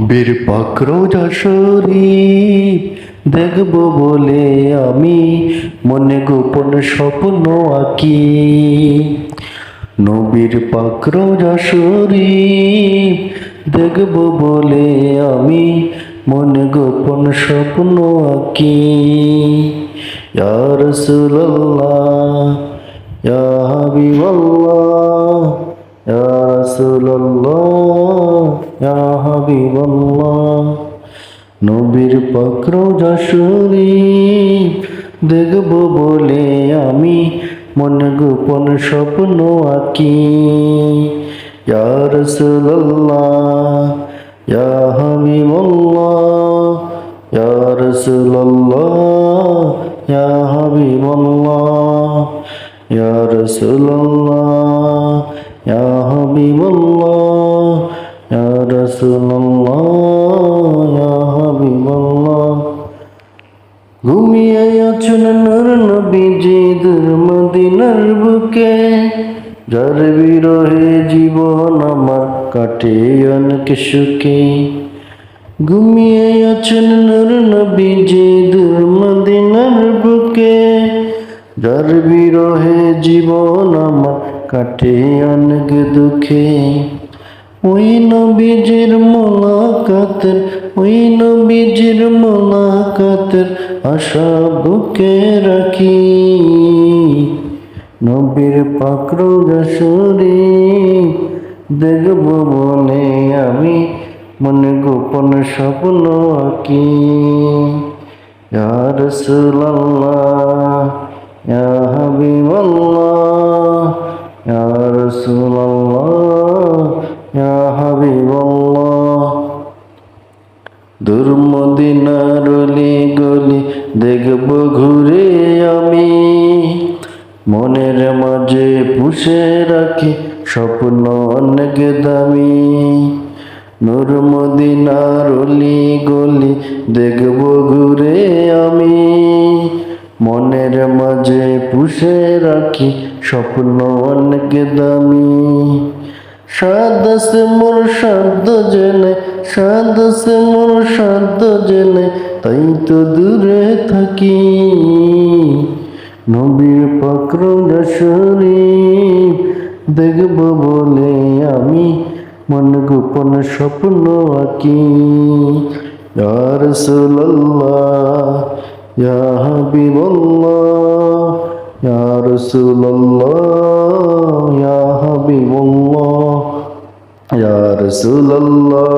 বীর পাক রোজা শরীফ দেখব বলে আমি মনে গোপন স্বপ্ন আঁকি। নবীর পাক রোজা শরীফ দেখব বলে আমি মনে গোপন স্বপ্ন আঁকি। ইয়া রাসূলুল্লাহ ইয়া হাবিবাল্লাহ ইয়া রাসূলুল্লাহ ইয়া হাবিবাল্লাহ। নবীর পাক রোজা শরীফ দেখব বলে আমি মনে গোপন স্বপ্ন আঁকি। ইয়া রাসূলুল্লাহ ইয়া হাবিবাল্লাহ ইয়া রাসূলুল্লাহ ইয়া হাবিবাল্লাহ ইয়া রাসূলুল্লাহ ইয়া হাবিবাল্লাহ ইয়া রাসূলুল্লাহ ইয়া হাবিবাল্লাহ। ঘুমিয়ে আছেন নূর নবীজি দূর মদিনার বুকে, যার বিরহে জীবন আমার কাটে অনেক সুখে। ঘুমিয়ে আছেন নূর নবীজি দূর মদিনার বুকে, যার বিরহে জীবন আমার কাটে অনেক দুঃখে। ওই নবীজির মোলাকাতের ওই নবীজির মোলাকাতের আশা বুকে রাখি। নবীর পাক রোজা শরীফ দেখব বলে আমি মনে গোপন স্বপ্ন আঁকি। ইয়া রাসূলুল্লাহ ইয়া হাবিবাল্লাহ ইয়া রাসূলুল্লাহ ইয়া হাবিবাল্লাহ। দূর মদিনার অলি গলি দেখব ঘুরে আমি, মনের মাঝে পুষে রাখি স্বপ্ন অনেক দামি। নূর মদিনার অলি গলি দেখব ঘুরে আমি, মনের মাঝে পুষে রাখি স্বপ্ন অনেক দামি। সাদ আছে মোর সাধ্য জেনে সাদ আছে মোর সাধ্য জেনে তাই তো দূরে থাকি। নবীর পাক রোজা শরীফ দেখব বলে আমি মনে গোপন স্বপ্ন আঁকি। ইয়া রাসূলুল্লাহ ইয়া হাবিবাল্লাহ ইয়া রাসূলুল্লাহ ইয়া হাবিবাল্লাহ ইয়া রাসূলুল্লাহ।